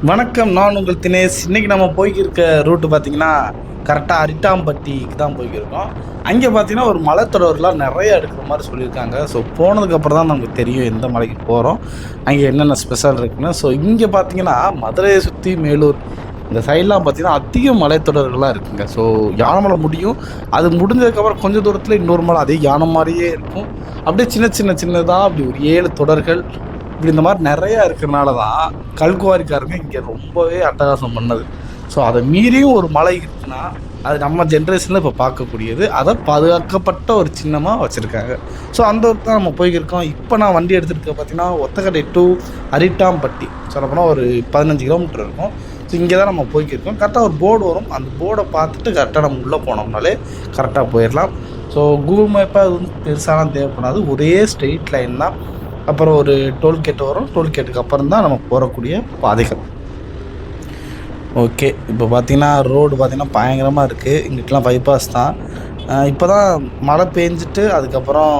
வணக்கம், நான் உங்கள் தினேஷ். இன்றைக்கி நம்ம போய்க்கிருக்க ரூட்டு பார்த்திங்கன்னா கரெக்டாக அரிட்டாம்பட்டிக்கு தான் போய்க்கிருக்கோம். அங்கே பார்த்திங்கன்னா ஒரு மலைத்தொடர்லாம் நிறைய எடுக்கிற மாதிரி சொல்லியிருக்காங்க. ஸோ போனதுக்கப்புறம் தான் நமக்கு தெரியும் எந்த மலைக்கு போகிறோம், அங்கே என்னென்ன ஸ்பெஷல் இருக்குன்னு. ஸோ இங்கே பார்த்திங்கன்னா மதுரையை சுற்றி மேலூர் இந்த சைட்லாம் பார்த்திங்கன்னா அதிக மலைத்தொடர்கள்லாம் இருக்குங்க. ஸோ யானை மலை முடியும், அது முடிஞ்சதுக்கப்புறம் கொஞ்சம் தூரத்தில் இன்னொரு மலை அதே யானை மாதிரியே இருக்கும். அப்படியே சின்னதாக அப்படி ஒரு 7 தொடர்கள் இப்படி இந்த மாதிரி நிறையா இருக்கிறனால தான் கல்குவாரிக்காரங்க இங்கே ரொம்பவே அட்டகாசம் பண்ணது. ஸோ அதை மீறியும் ஒரு மலை இருக்குன்னா அது நம்ம ஜென்ரேஷனில் இப்போ பார்க்கக்கூடியது, அதை பாதுகாக்கப்பட்ட ஒரு சின்னமாக வச்சுருக்காங்க. ஸோ அந்த ஊருக்கு தான் நம்ம போய்க்கிருக்கோம். இப்போ நான் வண்டி எடுத்துகிட்டு பார்த்தீங்கன்னா ஒத்தக்கடை டு அரிட்டாம்பட்டி சொல்லப்போனால் ஒரு 15 கிலோமீட்டர் இருக்கும். ஸோ இங்கே தான் நம்ம போய்க்கிருக்கோம். கரெக்டாக ஒரு போர்டு வரும், அந்த போர்டை பார்த்துட்டு கரெக்டாக நம்ம உள்ளே போனோம்னாலே கரெக்டாக போயிடலாம். ஸோ கூகுள் மேப்பாக அது வந்து பெருசாலாம் தேவைப்படாது, ஒரே ஸ்ட்ரெயிட் லைன் தான். அப்புறம் ஒரு டோல்கேட் வரும், டோல்கேட்டுக்கு அப்புறம் தான் நம்ம போகக்கூடிய பாதைகள். ஓகே, இப்போ பார்த்திங்கன்னா ரோடு பார்த்திங்கன்னா பயங்கரமாக இருக்குது. இங்கிட்டலாம் பைபாஸ் தான். இப்போ தான் மழை பெஞ்சிட்டு அதுக்கப்புறம்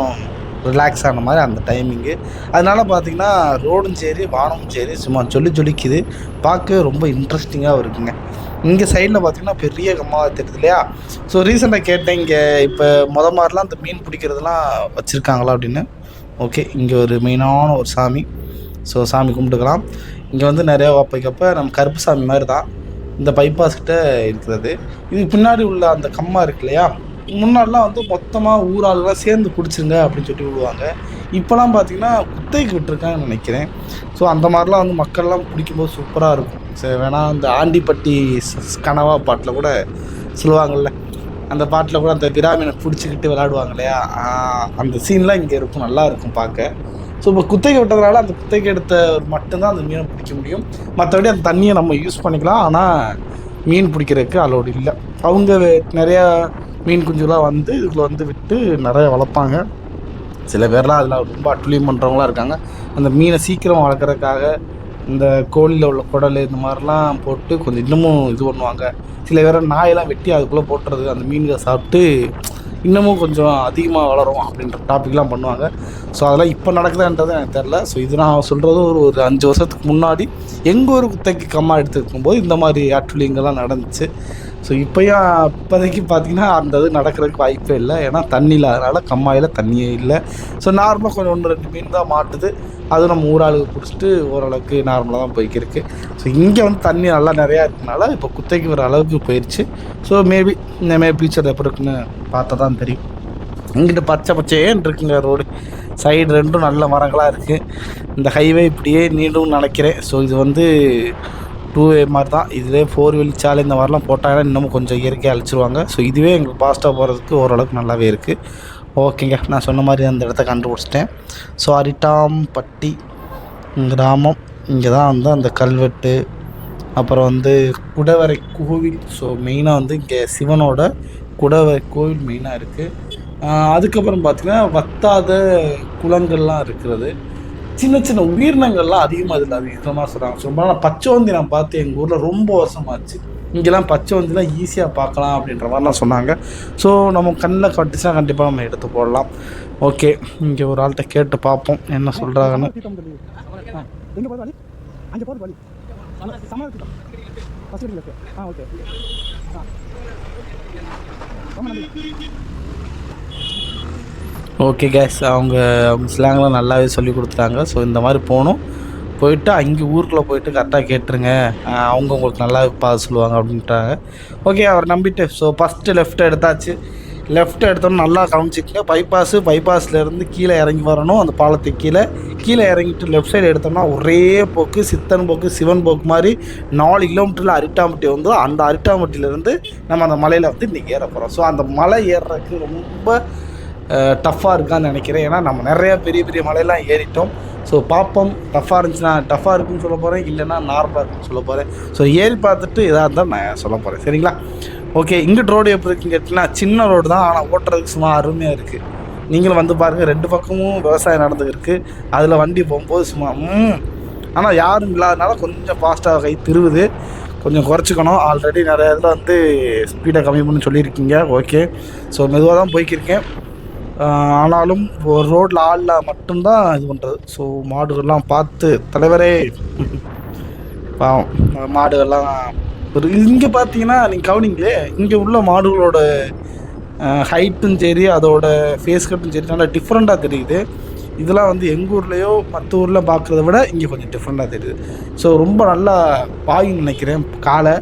ரிலாக்ஸ் ஆன மாதிரி அந்த டைமிங்கு. அதனால் பார்த்திங்கன்னா ரோடும் சரி வானமும் சரி சும்மா ஜொலிக்குது. பார்க்கவே ரொம்ப இன்ட்ரெஸ்டிங்காக இருக்குங்க. இங்கே சைடில் பார்த்திங்கன்னா பெரிய கம்மாவாக தெரியுது இல்லையா? ஸோ ரீசெண்டாக கேட்டேன், இங்கே இப்போ மாதிரிலாம் இந்த மீன் பிடிக்கிறதுலாம் வச்சுருக்காங்களா அப்படின்னு. ஓகே, இங்கே ஒரு மெயினான ஒரு சாமி. ஸோ சாமி கும்பிட்டுக்கலாம். இங்கே வந்து நிறையா வைக்கப்போ நம்ம கருப்பு சாமி மாதிரி தான் இந்த பைபாஸ்கிட்ட இருக்கிறது. இதுக்கு பின்னாடி உள்ள அந்த கம்மா இருக்கு இல்லையா, முன்னாடிலாம் வந்து மொத்தமாக ஊராளுலாம் சேர்ந்து பிடிச்சிருங்க அப்படின்னு சொல்லி விடுவாங்க. இப்போலாம் பார்த்திங்கன்னா குத்தைக்கு விட்டுருக்காங்கன்னு நினைக்கிறேன். ஸோ அந்த மாதிரிலாம் வந்து மக்கள்லாம் பிடிக்கும்போது சூப்பராக இருக்கும். சரி, வேணால் அந்த ஆண்டிப்பட்டி கனவா பாட்டில் கூட சொல்லுவாங்கள்ல, அந்த பாட்டில் கூட அந்த விராமீனை பிடிச்சிக்கிட்டு விளையாடுவாங்க இல்லையா, அந்த சீன்லாம் இங்கே இருக்கும், நல்லா இருக்கும் பார்க்க. ஸோ இப்போ குத்தைக்கு விட்டதுனால அந்த குத்தைக்கு எடுத்த மட்டும்தான் அந்த மீனை பிடிக்க முடியும். மற்றபடி அந்த தண்ணியை நம்ம யூஸ் பண்ணிக்கலாம், ஆனால் மீன் பிடிக்கிறதுக்கு அலோடு இல்லை. அவங்க நிறையா மீன் குஞ்சுலாம் வந்து இதுக்குள்ள வந்து விட்டு நிறைய வளர்ப்பாங்க. சில பேர்லாம் அதில் ரொம்ப அட்டுழியம் பண்ணுறவங்களாம் இருக்காங்க. அந்த மீனை சீக்கிரம் வளர்க்குறதுக்காக இந்த கோழியில் உள்ள குடல் இந்த மாதிரிலாம் போட்டு கொஞ்சம் இன்னமும் இது பண்ணுவாங்க. சில பேர் நாயெல்லாம் வெட்டி அதுக்குள்ளே போட்டுறது, அந்த மீன்களை சாப்பிட்டு இன்னமும் கொஞ்சம் அதிகமாக வளரும் அப்படின்ற டாப்பிக்லாம் பண்ணுவாங்க. ஸோ அதெல்லாம் இப்போ நடக்குதுன்றது எனக்கு தெரில. ஸோ இது நான் சொல்கிறது ஒரு 5 வருஷத்துக்கு முன்னாடி எங்கள் ஒரு குத்தைக்கு கம்மா எடுத்துருக்கும்போது இந்த மாதிரி ஆற்றுலிங்கெல்லாம் நடந்துச்சு. ஸோ இப்போதைக்கு பார்த்திங்கன்னா அந்த இது நடக்கிறதுக்கு வாய்ப்பே இல்லை, ஏன்னா தண்ணி இல்லாதனால கம்மாயில் தண்ணியே இல்லை. ஸோ நார்மலாக கொஞ்சம் 1-2 மீன் தான் மாட்டுது, அதுவும் நம்ம ஊராளுக்கு பிடிச்சிட்டு ஓரளவுக்கு நார்மலாக தான் போய்க்கிருக்கு. ஸோ இங்கே வந்து தண்ணி நல்லா நிறையா இருக்கனால இப்போ குத்தைக்கு வர அளவுக்கு போயிடுச்சு. ஸோ மேபி இந்தமாரி ஃபியூச்சர் எப்படி இருக்குன்னு பார்த்தா தான் தெரியும். இங்கிட்ட பச்சைன்னு இருக்குங்க ரோடு, சைடு 2ம் நல்ல மரங்களாக இருக்குது. இந்த ஹைவே இப்படியே நீண்டும் நினைக்கிறேன். ஸோ இது வந்து 2 வே மாதிரி தான். இதிலே 4 வழிச்சாலை இந்த மாதிரிலாம் போட்டாங்கன்னா இன்னமும் கொஞ்சம் இயற்கையாக அழிச்சிருவாங்க. ஸோ இதுவே எங்களுக்கு ஃபாஸ்ட்டாக போகிறதுக்கு ஓரளவுக்கு நல்லாவே இருக்குது. ஓகேங்க, நான் சொன்ன மாதிரி அந்த இடத்த கண்டுபிடிச்சிட்டேன். ஸோ அரிட்டாம்பட்டி கிராமம், இங்கே தான் வந்து அந்த கல்வெட்டு, அப்புறம் வந்து குடவரை கோவில். ஸோ மெயினாக வந்து இங்கே சிவனோட குடவரை கோவில் மெயினாக இருக்குது. அதுக்கப்புறம் பார்த்திங்கன்னா வத்தாத குளங்கள்லாம் இருக்கிறது. சின்ன உயிரினங்கள்லாம் அதிகமாக இதில் அதிகமாக சொல்கிறாங்க. சொல்லப்போனால் பச்சைவந்தி நான் பார்த்து எங்கள் ஊரில் ரொம்ப வருஷமாச்சு. இங்கெல்லாம் பச்சைவந்திலாம் ஈஸியாக பார்க்கலாம் அப்படின்ற மாதிரிலாம் சொன்னாங்க. ஸோ நம்ம கண்ணில் கட்டுச்சுன்னா கண்டிப்பாக நம்ம எடுத்து போடலாம். ஓகே, இங்கே ஒரு ஆள்கிட்ட கேட்டு பார்ப்போம் என்ன சொல்கிறாங்கன்னு. ஓகே கேஸ், அவங்க ஸ்லாங்லாம் நல்லாவே சொல்லி கொடுத்துட்டாங்க. ஸோ இந்த மாதிரி போயிட்டு அங்கே ஊருக்குள்ளே போயிட்டு கரெக்டாக கேட்டுருங்க, அவங்க உங்களுக்கு நல்லா பார்த்து சொல்லுவாங்க அப்படின்ட்டாங்க. ஓகே, அவர் நம்பிட்டு ஸோ ஃபஸ்ட்டு லெஃப்ட் எடுத்தாச்சு. லெஃப்ட் எடுத்தோன்னு நல்லா கவனிச்சிக்கங்க. பைபாஸ்லேருந்து கீழே இறங்கி வரணும். அந்த பாலத்துக்கு கீழே இறங்கிட்டு லெஃப்ட் சைடு எடுத்தோம்னா ஒரே போக்கு, சித்தன் போக்கு, சிவன் போக்கு மாதிரி 4 கிலோமீட்டரில் அரிட்டாம்பட்டி வந்து அந்த அரிட்டாம்பட்டியிலேருந்து நம்ம அந்த மலையில் வந்து இன்றைக்கி ஏற போகிறோம். ஸோ அந்த மலை ஏறுறதுக்கு ரொம்ப டஃப்பாக இருக்கான்னு நினைக்கிறேன். ஏன்னா நம்ம நிறையா பெரிய மலையெல்லாம் ஏறிட்டோம். ஸோ பார்ப்போம், டஃப்பாக இருந்துச்சுன்னா டஃப்பாக இருக்குன்னு சொல்ல போகிறேன், இல்லைன்னா நார்மலாக இருக்குன்னு சொல்ல போகிறேன். ஸோ ஏறி பார்த்துட்டு இதாக இருந்தால் நான் சொல்ல போகிறேன், சரிங்களா? ஓகே, இங்கிட்டு ரோடு எப்படி இருக்குன்னு கேட்டிங்கன்னா சின்ன ரோடு தான், ஆனால் ஓட்டுறதுக்கு சும்மா அருமையாக இருக்குது. நீங்களும் வந்து பாருங்கள், 2 பக்கமும் விவசாயம் நடந்துருக்கு. அதில் வண்டி போகும்போது சும்மா ஆனால் யாரும் இல்லாதனால கொஞ்சம் ஃபாஸ்ட்டாக கை திருவுது, கொஞ்சம் குறைச்சிக்கணும். ஆல்ரெடி நிறைய இதில் வந்து ஸ்பீடை கம்மி பண்ணி சொல்லியிருக்கீங்க. ஓகே, ஸோ மெதுவாக தான் போய்க்கிருக்கேன். ஆனாலும் ஒரு ரோட்டில் ஆளில் மட்டும்தான் இது பண்ணுறது. ஸோ மாடுகள்லாம் பார்த்து தலைவரே பாவம் மாடுகள்லாம் ஒரு இங்கே பார்த்தீங்கன்னா நீங்கள் கவனிங்களே, இங்கே உள்ள மாடுகளோட ஹைட்டும் சரி அதோட ஃபேஸ் கட்டும் சரி நல்லா டிஃப்ரெண்ட்டாக தெரியுது. இதெல்லாம் வந்து எங்கள் ஊர்லேயோ மற்ற ஊரில் பார்க்குறத விட இங்கே கொஞ்சம் டிஃப்ரெண்ட்டாக தெரியுது. ஸோ ரொம்ப நல்லா பாயுன்னு நினைக்கிறேன் காளை.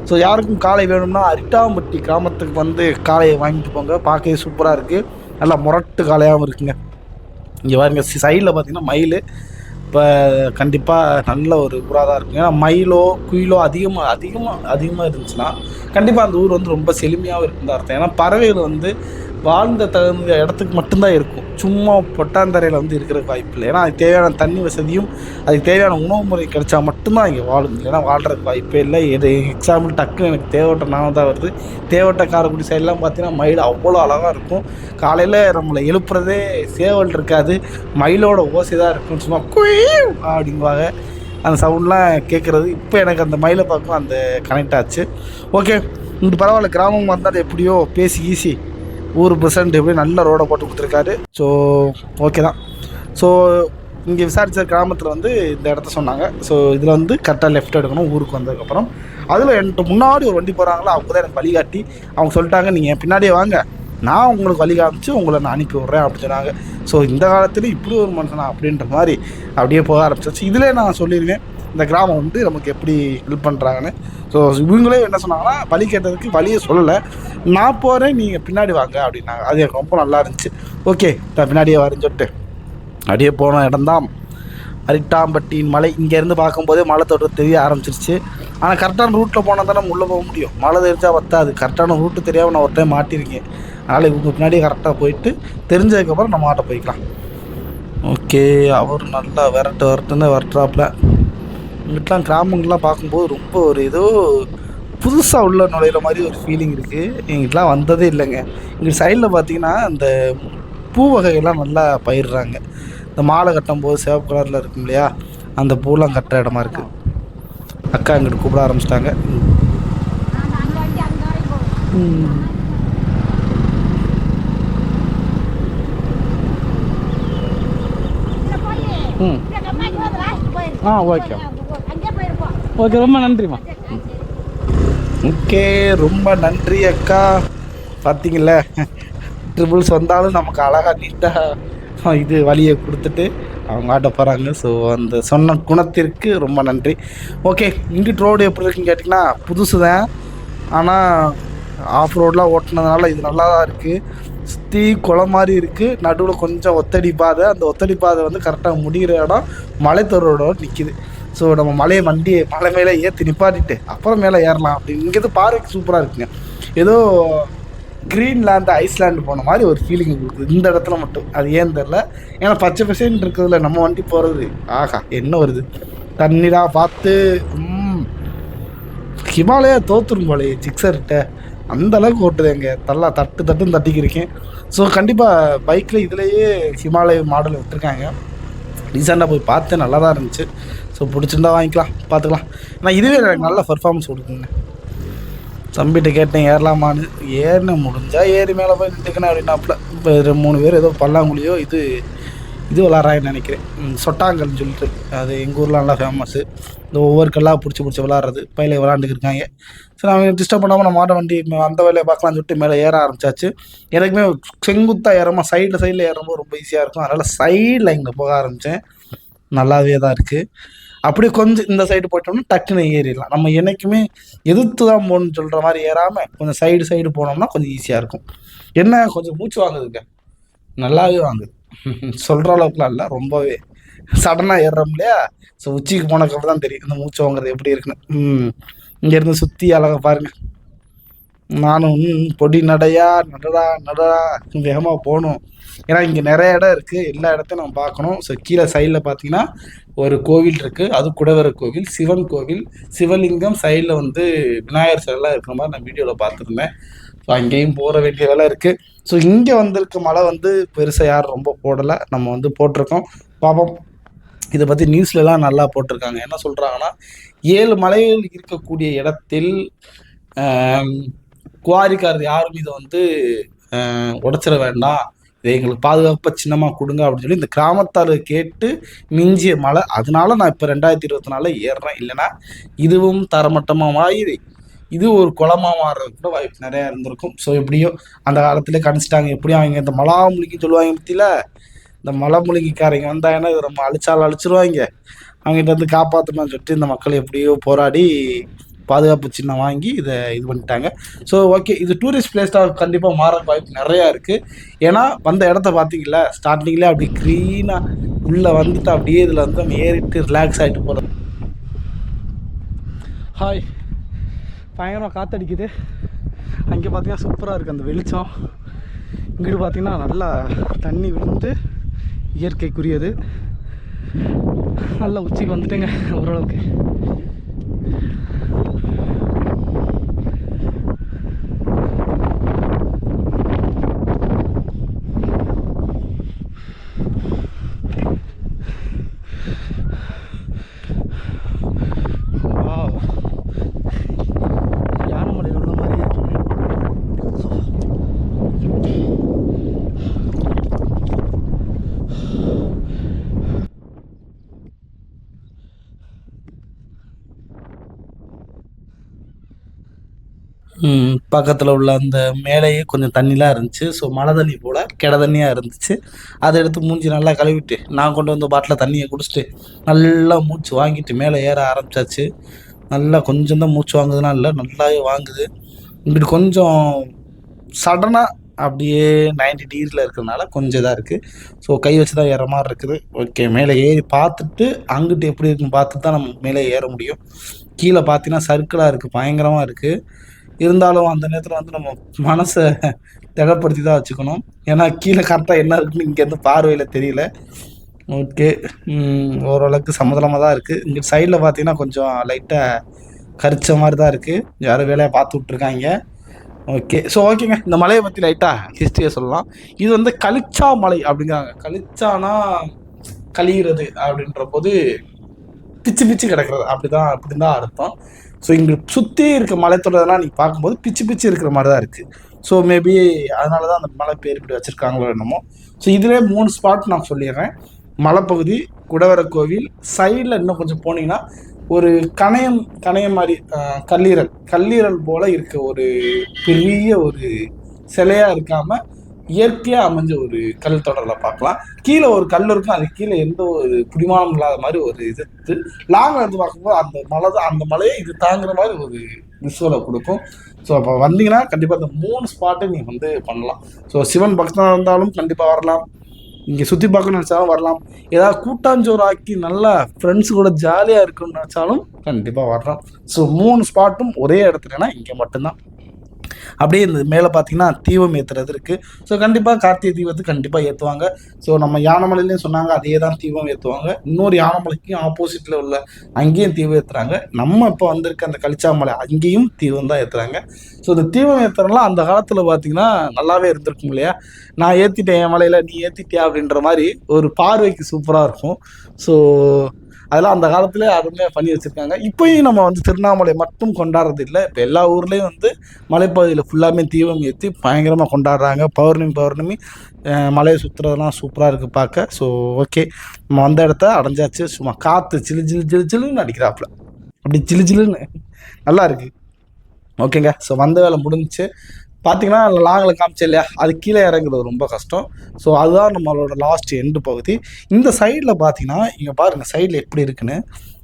ஸோ யாருக்கும் காளை வேணும்னா அரிட்டாம்பட்டி கிராமத்துக்கு வந்து காளையை வாங்கிட்டு போங்க. பார்க்கவே சூப்பராக இருக்குது. நல்லா முரட்டு காளையாகவும் இருக்குங்க. இங்கே பாருங்க சைடில் பார்த்தீங்கன்னா மயில். இப்போ கண்டிப்பாக நல்ல ஒரு ஊராக தான் இருக்கும். ஏன்னா மயிலோ குயிலோ அதிகமாக இருந்துச்சுன்னா கண்டிப்பாக அந்த ஊர் வந்து ரொம்ப செழுமையாகவும் இருக்குன்னு அர்த்தம். ஏன்னா பறவைகள் வந்து வாழ்ந்த தகுந்த இடத்துக்கு மட்டும்தான் இருக்கும். சும்மா பொட்டாந்தரையில் வந்து இருக்கிறதுக்கு வாய்ப்பு இல்லை. ஏன்னா அதுக்கு தேவையான தண்ணி வசதியும் அதுக்கு தேவையான உணவு முறை கிடைச்சா மட்டும்தான் இங்கே வாழும். இல்லைன்னா வாழ்கிறதுக்கு வாய்ப்பே இல்லை. எக்ஸாம்பிள் டக்குன்னு எனக்கு தேவட்ட ஞாபகம் தான் வருது. தேவட்ட காரைக்குடி சைடெலாம் பார்த்தீங்கன்னா மயில் அவ்வளோ அழகாக இருக்கும். காலையில் நம்மளை எழுப்புறதே சேவல் இருக்காது, மயிலோட ஓசை தான் இருக்கும். சும்மா குயில் அப்படிங்குவாங்க. அந்த சவுண்ட்லாம் கேட்குறது இப்போ எனக்கு அந்த மயிலை பார்க்கும் அந்த கனெக்ட் ஆச்சு. ஓகே, இங்கே பரவாயில்ல, கிராமம் வந்தால் எப்படியோ பேசி ஈஸி ஊர் பிரசிடண்ட் எப்படி நல்ல ரோடை போட்டு கொடுத்துருக்காரு. ஸோ ஓகே தான். ஸோ இங்கே விசாரித்த கிராமத்தில் வந்து இந்த இடத்த சொன்னாங்க. ஸோ இதில் வந்து கரெக்டாக லெஃப்ட் எடுக்கணும் ஊருக்கு வந்ததுக்கப்புறம். அதில் என்கிட்ட முன்னாடி ஒரு வண்டி போகிறாங்களோ அவங்க தான் எனக்கு வழிகாட்டி. அவங்க சொல்லிட்டாங்க, நீங்கள் பின்னாடியே வாங்க, நான் உங்களுக்கு வழி காமிச்சு உங்களை நான் அனுப்பி விட்றேன் அப்படின்னு சொன்னாங்க. ஸோ இந்த காலத்தில் இப்படி ஒரு மனுஷனா அப்படின்ற மாதிரி அப்படியே போக ஆரம்பிச்சிச்சு. இதிலே நான் சொல்லிடுவேன் இந்த கிராமம் வந்து நமக்கு எப்படி ஹெல்ப் பண்ணுறாங்கன்னு. ஸோ இவங்களே என்ன சொன்னாங்கன்னா, வழி கேட்டதுக்கு வழியை சொல்லலை, நான் போகிறேன் நீங்கள் பின்னாடி வாங்க அப்படின்னாங்க. அது எனக்கு ரொம்ப நல்லா இருந்துச்சு. ஓகே, நான் பின்னாடியே வரேன்னு சொல்லிட்டு அப்படியே போன இடம்தான் அரிட்டாம்பட்டியின் மலை. இங்கேருந்து பார்க்கும்போதே மலை தோட்டம் தெரிய ஆரம்பிச்சிருச்சு. ஆனால் கரெக்டான ரூட்டில் போனால் தானே உள்ளே போக முடியும். மழை தெரிஞ்சா பத்தாது. கரெக்டான ரூட்டு தெரியாமல் நான் ஒரு டைம் மாட்டியிருக்கேன். அதனால் இவங்க பின்னாடியே கரெக்டாக போயிட்டு தெரிஞ்சதுக்கப்புறம் நம்ம ஆட்ட போய்க்கலாம். ஓகே, அவர் நல்லா விரட்டுன்னு விரட்டுறாப்புல. இங்கிட்டலாம் கிராமங்கள்லாம் பார்க்கும்போது ரொம்ப ஒரு ஏதோ புதுசாக உள்ள நுழையிற மாதிரி ஒரு ஃபீலிங் இருக்குது. எங்கிட்டலாம் வந்ததே இல்லைங்க. இங்கே சைடில் பார்த்தீங்கன்னா இந்த பூ வகைகள்லாம் நல்லா பயிர்றாங்க. இந்த மாலை கட்டும்போது சிவப்பு கலரில் இருக்கும் இல்லையா, அந்த பூலாம் கட்டுற இடமா இருக்குது. அக்கா எங்கிட்ட கூப்பிட ஆரம்பிச்சிட்டாங்க. ஓகே ஓகே, ரொம்ப நன்றிம்மா. ஓகே, ரொம்ப நன்றி அக்கா. பார்த்தீங்கள, ட்ரிபிள்ஸ் வந்தாலும் நமக்கு அழகாக நீட்டாக இது வழியை கொடுத்துட்டு அவங்க ஆட்ட போகிறாங்க. ஸோ அந்த சொன்ன குணத்திற்கு ரொம்ப நன்றி. ஓகே, இங்கிட்டு ரோடு எப்படி இருக்குன்னு கேட்டிங்கன்னா புதுசு தான். ஆனால் ஆஃப் ரோடெலாம் ஓட்டினதுனால இது நல்லா தான் இருக்குது. சுற்றி குளம் மாதிரி இருக்குது. நடுவில் கொஞ்சம் ஒத்தடி பாதை. அந்த ஒத்தடி பாதை வந்து கரெக்டாக முடிகிற இடம் மலைத்தொரோட நிற்கிது. ஸோ நம்ம வண்டியை மலை மேலே ஏற்றி நிப்பாட்டிட்டு அப்புறம் மேலே ஏறலாம் அப்படின்னு. இங்கேருந்து பார்வைக்கு சூப்பராக இருக்குங்க. ஏதோ க்ரீன்லேண்டு ஐஸ்லேண்டு போன மாதிரி ஒரு ஃபீலிங் கொடுக்குது இந்த இடத்துல மட்டும். அது ஏன்னு தெரில. ஏன்னா பச்சை பசேன்னு இருக்கிறதுல நம்ம வண்டி போகிறது ஆகா என்ன வருது தண்ணிடா பார்த்து. ஹிமாலயா தோத்துரும் போலையே ஜிக்ஸர்கிட்ட, அந்த அளவுக்கு ஓட்டுதேங்க. தட்டுன்னு தட்டிக்கிருக்கேன். ஸோ கண்டிப்பாக பைக்கில் இதுலேயே ஹிமாலய மாடல் விட்டுருக்காங்க. ரீசெண்டாக போய் பார்த்தேன், நல்லா தான் இருந்துச்சு. ஸோ பிடிச்சிருந்தா வாங்கிக்கலாம், பார்த்துக்கலாம். ஆனால் இதுவே எனக்கு நல்ல பர்ஃபார்மன்ஸ் கொடுக்குங்க. தம்பிகிட்ட கேட்டேன் ஏறலாமான்னு. ஏறின முடிஞ்சால் ஏறி மேலே போய் நின்றுக்கணும் அப்படின்னாப்புல. இப்போ 3 பேர் ஏதோ பல்லாங்குழியோ இது விளாட்றாங்கன்னு நினைக்கிறேன். சொட்டாங்கல்னு சொல்லிட்டு அது எங்கள் ஊரில் நல்லா ஃபேமஸ்ஸு. இந்த ஒவ்வொரு கல்லாக பிடிச்சி விளாட்றது பயில விளாண்டுக்கு இருக்காங்க. சரி, அவங்க டிஸ்டர்ப் பண்ணாமல் நம்ம மாட்ட வண்டி அந்த வேலையை பார்க்கலாம்னு சொல்லிட்டு மேலே ஏற ஆரம்பிச்சாச்சு. எனக்குமே செங்குத்தாக ஏறாமல் சைடில் ஏறும்போது ரொம்ப ஈஸியாக இருக்கும். அதனால் சைடில் இங்கே போக ஆரம்பித்தேன். நல்லாவே தான் இருக்குது. அப்படியே கொஞ்சம் இந்த சைடு போயிட்டோம்னா டக்குன்னு ஏறிடலாம். நம்ம என்றைக்குமே எதிர்த்து தான் போகணுன்னு சொல்கிற மாதிரி ஏறாமல் கொஞ்சம் சைடு போனோம்னா கொஞ்சம் ஈஸியாக இருக்கும். என்ன கொஞ்சம் மூச்சு வாங்குதுங்க, நல்லாவே வாங்குது. சொல்கிற அளவுக்குலாம் இல்லை, ரொம்பவே சடனாக ஏறுறோம் இல்லையா. ஸோ உச்சிக்கு போனதுக்கப்புறம் தான் தெரியும் இந்த மூச்சு வாங்குறது எப்படி இருக்குன்னு. இங்கேருந்து சுற்றி அழகாக பாருங்கள். நானும் பொடி நடடா வேகமாக போகணும். ஏன்னா இங்கே நிறைய இடம் இருக்குது, எல்லா இடத்தையும் நம்ம பார்க்கணும். ஸோ கீழே சைடில் பார்த்தீங்கன்னா ஒரு கோவில் இருக்குது, அது குடவர கோவில், சிவன் கோவில், சிவலிங்கம், சைடில் வந்து விநாயகர் சிலைலாம் இருக்கிற மாதிரி நான் வீடியோவில் பார்த்துருந்தேன். ஸோ அங்கேயும் போகிற வேண்டிய வேலை இருக்குது. ஸோ இங்கே வந்திருக்க மழை வந்து பெருசாக யாரும் ரொம்ப போடலை, நம்ம வந்து போட்டிருக்கோம். பாப்போம். இதை பற்றி நியூஸ்லலாம் நல்லா போட்டிருக்காங்க. என்ன சொல்கிறாங்கன்னா 7 மலைகள் இருக்கக்கூடிய இடத்தில் குவாரிக்காரர் யாரும் இதை வந்து உடைச்சிட வேண்டாம், இதை எங்களுக்கு பாதுகாப்பாக சின்னமாக கொடுங்க அப்படின்னு சொல்லி இந்த கிராமத்தார் கேட்டு மிஞ்சிய மலை. அதனால நான் இப்போ 2024 ஏறுறேன். இல்லைன்னா இதுவும் தரமட்டமாக மாறி இது ஒரு குளமாக மாறுறதுக்கு கூட வாய்ப்பு நிறையா இருந்திருக்கும். ஸோ எப்படியோ அந்த காலத்திலே கணிச்சிட்டாங்க. எப்படியும் அவங்க இந்த மலாமுழுகின்னு சொல்லுவாங்க பற்றியில், இந்த மலைமுழுகிக்காரங்க வந்தாங்கன்னா இதை நம்ம அழிச்சிருவாங்க. அவங்ககிட்ட வந்து காப்பாற்றணும்னு சொல்லிட்டு இந்த மக்கள் எப்படியோ போராடி பாதுகாப்பு சின்னம் வாங்கி இதை இது பண்ணிட்டாங்க. ஸோ ஓகே, இது டூரிஸ்ட் பிளேஸாக கண்டிப்பாக மாற வாய்ப்பு நிறையா இருக்குது. ஏன்னா வந்த இடத்த பார்த்தீங்களா, ஸ்டார்டிங்லேயே அப்படி க்ளீனாக உள்ளே வந்துட்டு அப்படியே இதில் வந்து நம்ம ஏறிட்டு ரிலாக்ஸ் ஆகிட்டு போகிறோம். ஹாய், பயங்கரமாக காற்றடிக்குது. அங்கே பார்த்தீங்கன்னா சூப்பராக இருக்குது அந்த வெளிச்சம். இங்கிட்டு பார்த்தீங்கன்னா நல்லா தண்ணி விழுந்து இயற்கைக்குரியது. நல்லா உச்சிக்கு வந்துட்டுங்க ஓரளவுக்கு. பக்கத்தில் உள்ள அந்த மேலேயே கொஞ்சம் தண்ணிலாம் இருந்துச்சு. ஸோ மழை தண்ணி போல் கிட தண்ணியாக இருந்துச்சு. அதை எடுத்து மூஞ்சி நல்லா கழுவிட்டு நான் கொண்டு வந்த பாட்டில் தண்ணியை குடிச்சிட்டு நல்லா மூச்சு வாங்கிட்டு மேலே ஏற ஆரம்பிச்சாச்சு. நல்லா கொஞ்சம் தான் மூச்சு வாங்குதுன்னா இல்லை, நல்லாவே வாங்குது. இங்கிட்டு கொஞ்சம் சடனாக அப்படியே 90 டிகிரியில் இருக்கிறதுனால கொஞ்சம் இதாக இருக்குது. ஸோ கை வச்சு தான் ஏற மாதிரி இருக்குது. ஓகே, மேலே ஏறி பார்த்துட்டு அங்கிட்டு எப்படி இருக்குன்னு பார்த்துட்டு தான் நம்ம மேலே ஏற முடியும். கீழே பார்த்தீங்கன்னா சர்க்கிளாக இருக்குது, பயங்கரமாக இருக்குது. இருந்தாலும் அந்த நேரத்தில் வந்து நம்ம மனசை திடப்படுத்தி தான் வச்சுக்கணும். ஏன்னா கீழே கரெக்டாக என்ன இருக்குன்னு இங்கேருந்து பார்வையில் தெரியல. ஓகே, ஓரளவுக்கு சமதளமாக தான் இருக்குது. இங்கே சைடில் பார்த்தீங்கன்னா கொஞ்சம் லைட்டாக கரிச்ச மாதிரி தான் இருக்குது. யாரும் வேலையை பார்த்து விட்ருக்காங்க. ஓகே, ஸோ ஓகேங்க, இந்த மலையை பற்றி லைட்டாக ஹிஸ்ட்ரியை சொல்லலாம். இது வந்து கலிச்சா மலை அப்படிங்கிறாங்க. கலிச்சானா கழிகிறது அப்படின்ற போது பிச்சு பிச்சு கிடக்கிறது, அப்படின்னு தான் அர்த்தம். ஸோ இங்கே சுற்றி இருக்க மலைத்தொடரெல்லாம் நீங்கள் பார்க்கும்போது பிச்சு பிச்சு இருக்கிற மாதிரி தான் இருக்குது. ஸோ மேபி அதனால தான் அந்த மலை பேர் இப்படி வச்சுருக்காங்களோ என்னமோ. ஸோ இதிலே 3 ஸ்பாட் நான் சொல்லிடுறேன். மலைப்பகுதி, குடவர கோவில், சைடில் இன்னும் கொஞ்சம் போனீங்கன்னா ஒரு கணையம் மாதிரி கல்லீரல் போல் இருக்க ஒரு பெரிய ஒரு சிலையாக இருக்காமல் இயற்கையாக அமைஞ்ச ஒரு கல் தொடரில் பார்க்கலாம். கீழே ஒரு கல் இருக்கும், அது கீழே எந்த ஒரு பிடிமானம் இல்லாத மாதிரி ஒரு இது லாங்கில் இருந்து பார்க்கும்போது அந்த மலையை இது தாங்குற மாதிரி ஒரு விஷுவலை கொடுக்கும். ஸோ அப்போ வந்தீங்கன்னா கண்டிப்பாக இந்த 3 ஸ்பாட்டை நீங்கள் வந்து பண்ணலாம். ஸோ சிவன் பக்தனாக இருந்தாலும் கண்டிப்பாக வரலாம், இங்கே சுற்றி பார்க்கணும்னு நினச்சாலும் வரலாம், ஏதாவது கூட்டாஞ்சோறு ஆக்கி நல்லா ஃப்ரெண்ட்ஸ் கூட ஜாலியாக இருக்குன்னு நினச்சாலும் கண்டிப்பாக வரலாம். ஸோ 3 ஸ்பாட்டும் ஒரே இடத்துலனா இங்கே மட்டும்தான். அப்படியே இந்த மேலே பார்த்தீங்கன்னா தீபம் ஏற்றுறது இருக்குது. ஸோ கண்டிப்பாக கார்த்திகை தீபத்துக்கு கண்டிப்பாக ஏற்றுவாங்க. ஸோ நம்ம யானைமலையிலையும் சொன்னாங்க அதே தான் தீபம் ஏற்றுவாங்க. இன்னொரு யானைமலைக்கும் ஆப்போசிட்டில் உள்ள அங்கேயும் தீபம் ஏற்றுறாங்க. நம்ம இப்போ வந்திருக்க அந்த கலிச்சாமலை அங்கேயும் தீபம் தான் ஏற்றுறாங்க. ஸோ இந்த தீபம் ஏற்றுறதுலாம் அந்த காலத்தில் பார்த்தீங்கன்னா நல்லாவே இருந்திருக்கும் இல்லையா. நான் ஏற்றிட்டேன் என் மலையில், நீ ஏற்றிட்டியா அப்படின்ற மாதிரி ஒரு பார்வைக்கு சூப்பராக இருக்கும். ஸோ அதெல்லாம் அந்த காலத்துல அருமையாக பண்ணி வச்சுருக்காங்க. இப்போயும் நம்ம வந்து திருவண்ணாமலை மட்டும் கொண்டாடுறது இல்லை, இப்போ எல்லா ஊர்லேயும் வந்து மலைப்பகுதியில் ஃபுல்லாமே தீபம் ஏற்றி பயங்கரமாக கொண்டாடுறாங்க. பௌர்ணமி மலையை சுற்றுறதுலாம் சூப்பராக இருக்குது பார்க்க. ஸோ ஓகே, நம்ம வந்த இடத்த அடைஞ்சாச்சு. சும்மா காற்று சிலுன்னு அடிக்கிறாப்புல, அப்படி சிலுன்னு நல்லா இருக்குது. ஓகேங்க, ஸோ வந்த வேலை முடிஞ்சிச்சு. பார்த்தீங்கன்னா லாங்கில் காமிச்சேன் இல்லையா, அது கீழே இறங்குறது ரொம்ப கஷ்டம். ஸோ அதுதான் நம்மளோட லாஸ்ட் எண்டு பகுதி. இந்த சைடில் பார்த்தீங்கன்னா இங்கே பாருங்கள் சைடில் எப்படி இருக்குன்னு.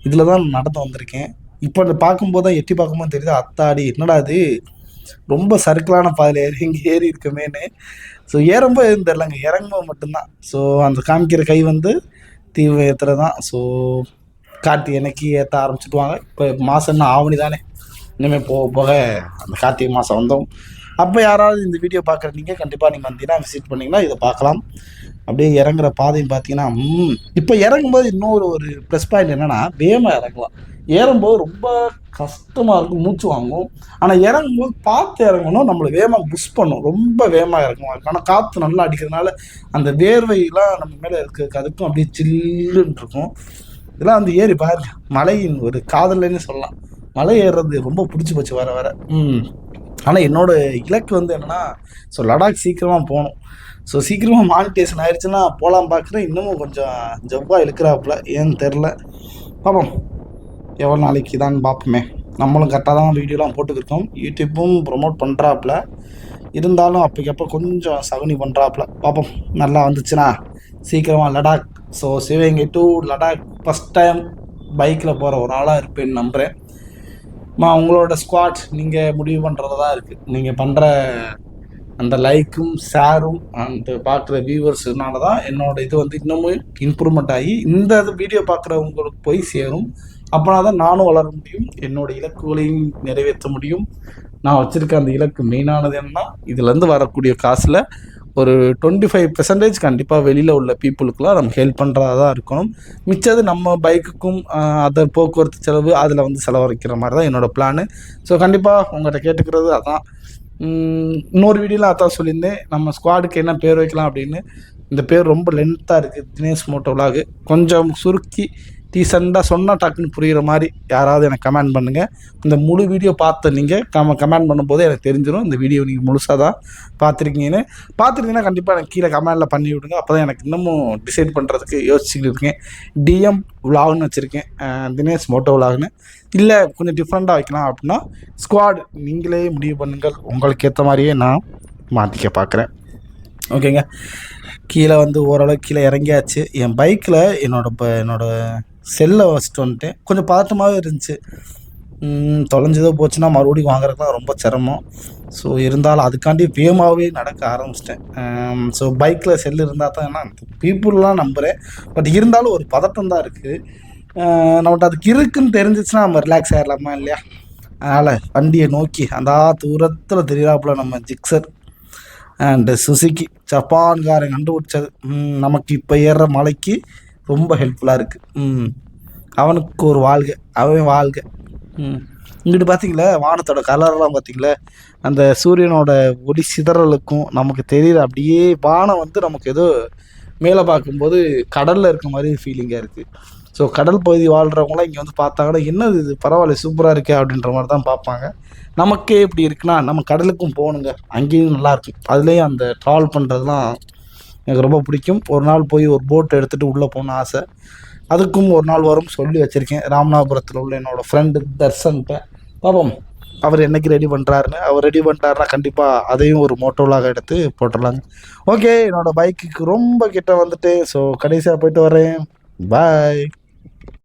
இதில் தான் நடந்து வந்திருக்கேன். இப்போ பார்க்கும்போது தான் எட்டி பார்க்கும்போது தெரியுது, அத்தாடி என்னடா அது ரொம்ப சர்க்கிளான பாதையில் இங்கே ஏறி இருக்குமேன்னு. ஸோ ஏறும்போது எதுவும் தெரிலங்க, இறங்கும்போது மட்டும்தான். ஸோ அந்த காமிக்கிற கை வந்து தீவு ஏற்றுறது தான். ஸோ கார்த்திகை அன்னைக்கு ஏற்ற ஆரம்பிச்சுட்டுவாங்க. இப்போ மாதம் என்ன ஆவணி தானே, இனிமேல் போக போக அந்த கார்த்திகை மாதம் வந்தோம். அப்போ யாராவது இந்த வீடியோ பார்க்குறீங்க கண்டிப்பாக நீங்கள் வந்தீங்கன்னா விசிட் பண்ணிங்கன்னா இதை பார்க்கலாம். அப்படியே இறங்குற பாதையும் பார்த்தீங்கன்னா இப்போ இறங்கும்போது இன்னொரு ஒரு ப்ளஸ் பாயிண்ட் என்னென்னா வேகமாக இறங்கலாம். ஏறும்போது ரொம்ப கஷ்டமாக இருக்கும், மூச்சு வாங்கும். ஆனால் இறங்கும்போது பார்த்து இறங்கணும், நம்மளை வேகமாக புஷ் பண்ணும், ரொம்ப வேகமாக இறங்கும். ஆனால் காற்று நல்லா அடிக்கிறதுனால அந்த வேர்வையெல்லாம் நம்ம மேலே இருக்கிறதுக்கு அதுக்கும் அப்படியே சில்லுன்னு இருக்கும். இதெல்லாம் வந்து ஏறி பாருங்க, மலையின் ஒரு காதல்னு சொல்லலாம். மலை ஏறுறது ரொம்ப பிடிச்சி போச்சு வர வர. ஆனால் என்னோட இலக்கு வந்து என்னென்னா, ஸோ லடாக் சீக்கிரமாக போகணும். ஸோ சீக்கிரமாக மானிட்டேஷன் ஆயிடுச்சுன்னா போகலாம் பார்க்குறேன். இன்னமும் கொஞ்சம் ஜவ்வா இழுக்கிறாப்புல, ஏன்னு தெரில. பார்ப்போம் எவ்வளோ நாளைக்கு தான் பார்ப்போமே. நம்மளும் கரெக்டாக தான் வீடியோலாம் போட்டுக்கிருக்கோம். யூடியூப்பும் ப்ரொமோட் பண்ணுறாப்புல, இருந்தாலும் அப்போக்கப்போ கொஞ்சம் சகுனி பண்ணுறாப்புல. பார்ப்போம் நல்லா வந்துச்சுன்னா சீக்கிரமாக Ladakh. So Sivaganga to Ladakh first time பைக்கில் போகிற ஒரு ஆளாக இருப்பேன்னு நம்புகிறேன். உங்களோட ஸ்குவாட் நீங்கள் முடிவு பண்ணுறது தான் இருக்குது. நீங்கள் பண்ணுற அந்த லைக்கும் ஷேரும் அந்த பார்க்குற வியூவர்ஸ்னால தான் என்னோடய இது வந்து இன்னமும் இம்ப்ரூவ்மெண்ட் ஆகி இந்த வீடியோ பார்க்குறவங்களுக்கு போய் சேரும். அப்போனா தான் நானும் வளர முடியும், என்னோடய இலக்குகளையும் நிறைவேற்ற முடியும். நான் வச்சுருக்க அந்த இலக்கு மெயினானது என்னன்னா, இதுலேருந்து வரக்கூடிய காசில் ஒரு 25% கண்டிப்பாக வெளியில் உள்ள பீப்புளுக்கெலாம் நம்ம ஹெல்ப் பண்ணுறதா தான் இருக்கணும். மிச்சது நம்ம பைக்குக்கும் அதர் போக்குவரத்து செலவு அதில் வந்து செலவழிக்கிற மாதிரி தான் என்னோடய பிளானு. ஸோ கண்டிப்பாக உங்கள்கிட்ட கேட்டுக்கிறது அதான். இன்னொரு வீடியோவில் அதான் சொல்லியிருந்தேன், நம்ம ஸ்குவாடுக்கு என்ன பேர் வைக்கலாம் அப்படின்னு. இந்த பேர் ரொம்ப லென்த்தாக இருக்குது, தினேஷ் மோட்டோ விலாகு. கொஞ்சம் சுருக்கி டீசெண்டாக சொன்னால் டக்குன்னு புரிகிற மாதிரி யாராவது எனக்கு கமெண்ட் பண்ணுங்கள். இந்த முழு வீடியோ பார்த்து நீங்கள் கமெண்ட் பண்ணும்போது எனக்கு தெரிஞ்சிடும் இந்த வீடியோ நீங்கள் முழுசாக தான் பார்த்துருந்தீங்கன்னா கண்டிப்பாக எனக்கு கீழே கமெண்டில் பண்ணி விடுங்க. அப்போ தான் எனக்கு இன்னமும் டிசைட் பண்ணுறதுக்கு யோசிச்சுக்கிட்டு இருக்கேன். டிஎம் விலாக்னு வச்சுருக்கேன், தினேஷ் மோட்டோ விலாக்னு. இல்லை கொஞ்சம் டிஃப்ரெண்ட்டாக வைக்கலாம் அப்படின்னா ஸ்குவாட் நீங்களே முடிவு பண்ணுங்கள். உங்களுக்கு ஏற்ற மாதிரியே நான் மாற்றிக்க பார்க்குறேன். ஓகேங்க, கீழே வந்து ஓரளவுக்கு கீழே இறங்கியாச்சு. என் பைக்கில் என்னோடய செல்லை வச்சுட்டு வந்துட்டேன். கொஞ்சம் பதட்டமாகவே இருந்துச்சு. தொலைஞ்சதோ போச்சுன்னா மறுபடியும் வாங்குறதுக்குலாம் ரொம்ப சிரமம். ஸோ இருந்தாலும் அதுக்காண்டி வேகமாகவே நடக்க ஆரம்பிச்சிட்டேன். ஸோ பைக்கில் செல்லு இருந்தால் தான் ஏன்னா பீப்புளெலாம் நம்புகிறேன். பட் இருந்தாலும் ஒரு பதட்டம் தான் இருக்குது. நம்மகிட்ட அதுக்கு இருக்குன்னு தெரிஞ்சிச்சுன்னா நம்ம ரிலாக்ஸ் ஆகிடலாமா இல்லையா? அதனால் வண்டியை நோக்கி அந்த தூரத்தில் தெரியாப்புல நம்ம ஜிக்ஸர் அண்டு சுசுக்கி ஜப்பான்காரன் கண்டுபிடிச்சது நமக்கு இப்போ ஏறுற மலைக்கு ரொம்ப ஹெல்ப்ஃபுல்லாக இருக்குது. அவனுக்கு ஒரு வாழ்க, அவன் வாழ்க. இங்கிட்டு பார்த்தீங்களா வானத்தோட கலர்லாம் பார்த்தீங்களா, அந்த சூரியனோட ஒளி சிதறலுக்கும் நமக்கு தெரியுற அப்படியே வானம் வந்து நமக்கு ஏதோ மேலே பார்க்கும்போது கடலில் இருக்க மாதிரி ஃபீலிங்காக இருக்குது. ஸோ கடல் பகுதி வாழ்கிறவங்களாம் இங்கே வந்து பார்த்தாங்கன்னா என்னது இது பரவாயில்ல சூப்பராக இருக்கே அப்படின்ற மாதிரி தான் பார்ப்பாங்க. நமக்கே எப்படி இருக்குன்னா நம்ம கடலுக்கும் போகணுங்க, அங்கேயும் நல்லாயிருக்கும். அதுலேயும் அந்த ட்ராவல் பண்ணுறதுலாம் எனக்கு ரொம்ப பிடிக்கும். ஒரு நாள் போய் ஒரு போட் எடுத்துகிட்டு உள்ளே போகணுன்னு ஆசை. அதுக்கும் ஒரு நாள் வரும் சொல்லி வச்சுருக்கேன். ராமநாதபுரத்தில் உள்ள என்னோடய ஃப்ரெண்டு தர்ஷன்கிட்ட பார்ப்போம் அவர் என்னைக்கு ரெடி பண்ணுறாருன்னு. அவர் ரெடி பண்ணிட்டாருன்னா கண்டிப்பாக அதையும் ஒரு மோட்டோலாக எடுத்து போட்டுடலாங்க. ஓகே, என்னோடய பைக்குக்கு ரொம்ப கிட்ட வந்துட்டு ஸோ கடைசியாக போயிட்டு வரேன். பாய்.